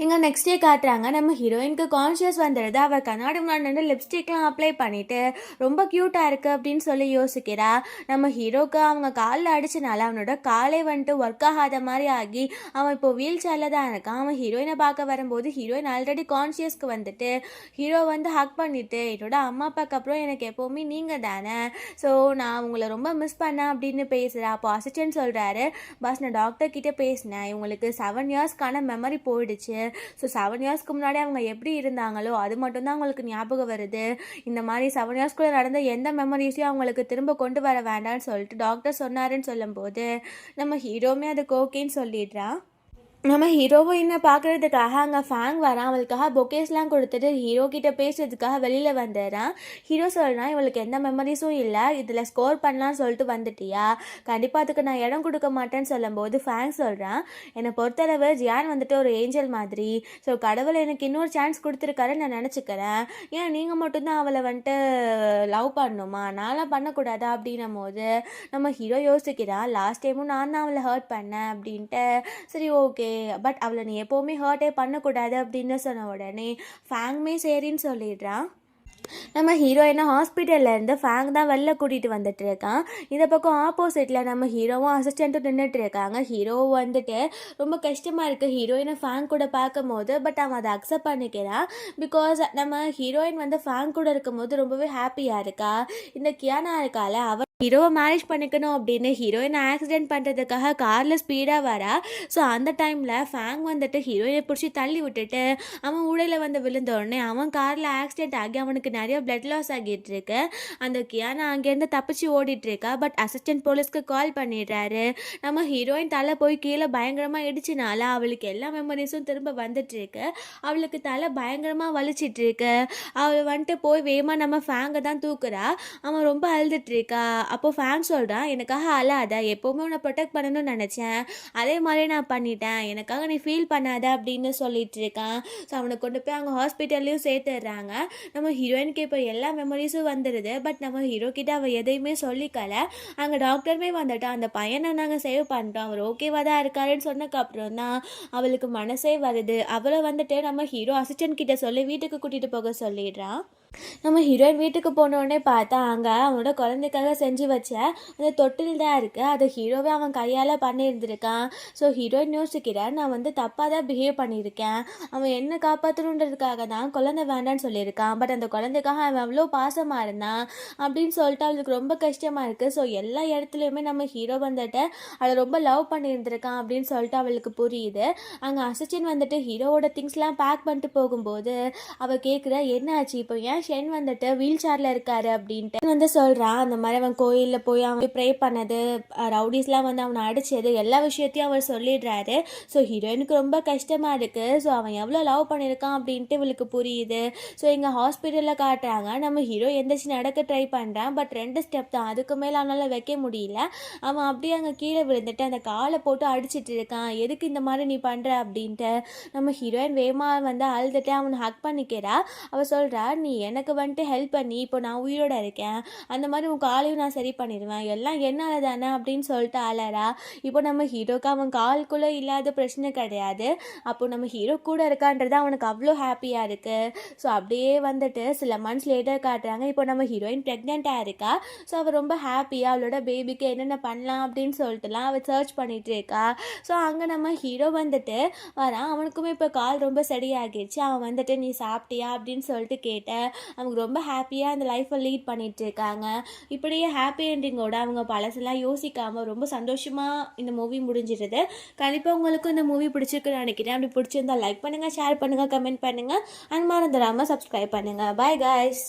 இங்கே நெக்ஸ்ட் டே காட்டுறாங்க. நம்ம ஹீரோயினுக்கு கான்ஷியஸ் வந்துடுது. அவள் கண்ணாடி முன்னாடி நின்று லிப்ஸ்டிக்லாம் அப்ளை பண்ணிவிட்டு ரொம்ப க்யூட்டாக இருக்குது அப்படின்னு சொல்லி யோசிக்கிறா. நம்ம ஹீரோக்கு அவங்க காலில் அடிச்சனால அவனோட காலே வந்துட்டு ஒர்க் ஆகாத மாதிரி ஆகி அவன் இப்போ வீல் சேரில் தான் இருக்கான். அவன் ஹீரோயினை பார்க்க வரும்போது ஹீரோயின் ஆல்ரெடி கான்ஷியஸ்க்கு வந்துட்டு ஹீரோ வந்து ஹக் பண்ணிவிட்டு என்னோட அம்மா அப்பாவுக்கு அப்புறம் எனக்கு எப்போவுமே நீங்கள் தானே, ஸோ நான் உங்களை ரொம்ப மிஸ் பண்ணேன் அப்படின்னு பேசுகிறா. அப்போ அசிஸ்டன்ட் சொல்கிறாரு பாஸ் நான் டாக்டர் கிட்டே பேசினேன், இவங்களுக்கு 7 இயர்ஸ்க்கான மெமரி போயிடுச்சு. ஸோ 7 இயர்ஸ்க்கு முன்னாடி அவங்க எப்படி இருந்தாங்களோ அது மட்டும்தான் அவங்களுக்கு ஞாபகம் வருது. இந்த மாதிரி 7 இயர்ஸ்க்குள்ளே நடந்த எந்த மெமரிஸையும் அவங்களுக்கு திரும்ப கொண்டு வர வேண்டாம்னு சொல்லிட்டு டாக்டர் சொன்னாருன்னு சொல்லும்போது நம்ம ஹீரோமே அதுக்கு ஓகேன்னு சொல்லிடுறான். நம்ம ஹீரோவை இன்னும் பார்க்குறதுக்காக அங்கே ஃபேங் வரான். அவளுக்காக பொக்கேஸ்லாம் கொடுத்துட்டு ஹீரோ கிட்டே பேசுறதுக்காக வெளியில் வந்துடுறான். ஹீரோ சொல்கிறான் இவளுக்கு எந்த மெமரிஸும் இல்லை, இதில் ஸ்கோர் பண்ணலான்னு சொல்லிட்டு வந்துட்டியா, கண்டிப்பாக அதுக்கு நான் இடம் கொடுக்க மாட்டேன்னு சொல்லும்போது ஃபேங் சொல்கிறான் என்னை பொறுத்தளவு ஜியான் வந்துட்டு ஒரு ஏஞ்சல் மாதிரி, ஸோ கடவுள் எனக்கு இன்னொரு சான்ஸ் கொடுத்துருக்காருன்னு நான் நினச்சிக்கிறேன், ஏன் நீங்கள் மட்டும்தான் அவளை வந்துட்டு லவ் பண்ணணுமா, நான்லாம் பண்ணக்கூடாதா அப்படின்னும் போது நம்ம ஹீரோ யோசிக்கிறான் லாஸ்ட் டைமும் நான் தான் அவளை ஹர்ட் பண்ணேன் அப்படின்ட்டு. சரி ஓகே, பட் அவளை நீ எப்போவுமே ஹர்ட்டே பண்ணக்கூடாது அப்படின்னு சொன்ன உடனே ஃபேங்குமே சரின்னு சொல்லிடுறான். நம்ம ஹீரோயினை ஹாஸ்பிட்டல்லேருந்து ஃபேங் தான் வெளில கூட்டிகிட்டு வந்துட்டு இருக்கான். இந்த பக்கம் ஆப்போசிட்டில் நம்ம ஹீரோவும் அசிஸ்டண்ட்டும் நின்றுட்டு இருக்காங்க. ஹீரோவும் வந்துட்டு ரொம்ப கஷ்டமாக இருக்குது ஹீரோயினை ஃபேங் கூட பார்க்கும் போது, பட் அவன் அதை அக்செப்ட் பண்ணிக்கிறான். பிகாஸ் நம்ம ஹீரோயின் வந்து ஃபேங் கூட இருக்கும் போது ரொம்பவே ஹாப்பியாக இருக்கா. இந்த கியானா இருக்கால அவள் ஹீரோவை மேரேஜ் பண்ணிக்கணும் அப்படின்னு ஹீரோயினை ஆக்சிடென்ட் பண்ணுறதுக்காக காரில் ஸ்பீடாக வரா. ஸோ அந்த டைமில் ஃபேங் வந்துட்டு ஹீரோயினை பிடிச்சி தள்ளி விட்டுட்டு அவன் ஊடையில் வந்து விழுந்த உடனே அவன் காரில் ஆக்சிடென்ட் ஆகி அவனுக்கு நிறைய பிளட் லாஸ் ஆகிட்டு இருக்கு. அந்த கியானா அங்கேருந்து தப்பிச்சு ஓடிட்டுருக்கா. பட் அசிஸ்டன்ட் போலீஸ்க்கு கால் பண்ணிடுறாரு. நம்ம ஹீரோயின் தலை போய் கீழே பயங்கரமாக இடிச்சினால அவளுக்கு எல்லா மெமரிஸும் திரும்ப வந்துட்டுருக்கு. அவளுக்கு தலை பயங்கரமாக வலிச்சிட்ருக்கு. அவள் வந்துட்டு போய் வேகமாக நம்ம ஃபேங்கை தான் தூக்குறா. அவன் ரொம்ப அழுதுட்டுருக்கா. அப்போது ஃபேன் சொல்கிறான் எனக்காக அழாத, எப்போவுமே உன்னை ப்ரொடெக்ட் பண்ணணும்னு நினச்சேன், அதே மாதிரி நான் பண்ணிட்டேன், எனக்காக நீ ஃபீல் பண்ணாத அப்படின்னு சொல்லிட்டு இருக்கான். ஸோ அவனை கொண்டு போய் அவங்க ஹாஸ்பிட்டல்லையும் சேர்த்துடுறாங்க. நம்ம ஹீரோயினுக்கு இப்போ எல்லா மெமரிஸும் வந்துடுது. பட் நம்ம ஹீரோ கிட்ட அவள் எதையுமே சொல்லிக்கல. அங்கே டாக்டருமே வந்துட்டா அந்த பையனை நாங்கள் சேவ் பண்ணிட்டோம், அவர் ஓகேவாக தான் இருக்காருன்னு சொன்னதுக்கப்புறம் தான் அவளுக்கு மனசே வருது. அவளை வந்துட்டு நம்ம ஹீரோ அசிஸ்டன்ட் கிட்ட சொல்லி வீட்டுக்கு கூட்டிகிட்டு போக சொல்லிடுறான். நம்ம ஹீரோயின் வீட்டுக்கு போனோடனே பார்த்தா அங்கே அவனோட குழந்தைக்காக செஞ்சு வச்ச அந்த தொட்டில் தான் இருக்குது. அதை ஹீரோவே அவன் கையால் பண்ணியிருந்திருக்கான். ஸோ ஹீரோயின் யோசிக்கிறேன், நான் வந்து தப்பாக தான் பிஹேவ் பண்ணியிருக்கேன். அவன் என்ன காப்பாற்றணுன்றதுக்காக தான் குழந்தை வேண்டான்னு சொல்லியிருக்கான். பட் அந்த குழந்தைக்காக அவன் அவ்வளோ பாசமாக இருந்தான் அப்படின்னு சொல்லிட்டு அவளுக்கு ரொம்ப கஷ்டமாக இருக்குது. ஸோ எல்லா இடத்துலையுமே நம்ம ஹீரோ வந்துட்டு அவளை ரொம்ப லவ் பண்ணியிருந்திருக்கான் அப்படின்னு சொல்லிட்டு அவளுக்கு புரியுது. அங்கே அசச்சின் வந்துட்டு ஹீரோவோட திங்ஸ்லாம் பேக் பண்ணிட்டு போகும்போது அவள் கேட்குற, என்ன ஆச்சு இப்போ, ஏன் ஷென் வந்துட்டு வீல் சேரில் இருக்காரு அப்படின்ட்டு வந்து சொல்கிறான். அந்த மாதிரி அவன் கோயிலில் போய் அவன் ப்ரே பண்ணது, ரவுடிஸ்லாம் வந்து அவனை அடித்தது, எல்லா விஷயத்தையும் அவர் சொல்லிடுறாரு. ஸோ ஹீரோயினுக்கு ரொம்ப கஷ்டமாக இருக்குது. ஸோ அவன் எவ்வளோ லவ் பண்ணியிருக்கான் அப்படின்ட்டு இவளுக்கு புரியுது. ஸோ எங்க ஹாஸ்பிட்டலில் காட்டுறாங்க, நம்ம ஹீரோ எந்திரிச்சு நடக்க ட்ரை பண்ணுறான். பட் 2 ஸ்டெப் தான், அதுக்கு மேலே அவனால் வைக்க முடியல. அவன் அப்படியே அங்கே கீழே விழுந்துட்டு அந்த காலை போட்டு அடிச்சிட்டு இருக்கான். எதுக்கு இந்த மாதிரி நீ பண்ணுற அப்படின்ட்டு நம்ம ஹீரோயின் வேமா வந்து அழுதுட்டு அவனை ஹக் பண்ணிக்கிறா. அவள் சொல்கிறா, நீ எனக்கு வந்துட்டு ஹெல்ப் பண்ணி இப்போ நான் உயிரோட இருக்கேன், அந்த மாதிரி உன் காலையும் நான் சரி பண்ணிடுவேன், எல்லாம் என்னால் தானே அப்படின்னு சொல்லிட்டு அழறா. இப்போ நம்ம ஹீரோக்கு அவன் காலுக்குள்ளே இல்லாத பிரச்சனை கிடையாது. அப்போ நம்ம ஹீரோ கூட இருக்கான்றது அவனுக்கு அவ்வளோ ஹாப்பியாக இருக்குது. ஸோ அப்படியே வந்துட்டு சில மந்த்ஸ் லேட்டர் காட்டுறாங்க. இப்போ நம்ம ஹீரோயின் ப்ரெக்னெண்ட்டாக இருக்கா. ஸோ அவள் ரொம்ப ஹாப்பியாக அவளோட பேபிக்கு என்னென்ன பண்ணலாம் அப்படின்னு சொல்லிட்டுலாம் அவள் சர்ச் பண்ணிகிட்டு இருக்கா. ஸோ அங்கே நம்ம ஹீரோ வந்துட்டு வரான். அவனுக்குமே இப்போ கால் ரொம்ப சரியாகிடுச்சு. அவன் வந்துட்டு நீ சாப்பிட்டியா அப்படின்னு சொல்லிட்டு கேட்டேன். அவங்க ரொம்ப ஹாப்பியாக அந்த லைஃப்பை லீட் பண்ணிகிட்டு இருக்காங்க. இப்படியே ஹாப்பி என்டிங்கோட அவங்க பழசெல்லாம் யோசிக்காமல் ரொம்ப சந்தோஷமாக இந்த மூவி முடிஞ்சிடுது. கண்டிப்பாக உங்களுக்கும் இந்த மூவி பிடிச்சிருக்குன்னு நினைக்கிறேன். அப்படி பிடிச்சிருந்தா லைக் பண்ணுங்கள், ஷேர் பண்ணுங்கள், கமெண்ட் பண்ணுங்கள், அண்ட் மறந்துடாமல் சப்ஸ்கிரைப் பண்ணுங்கள். Bye guys.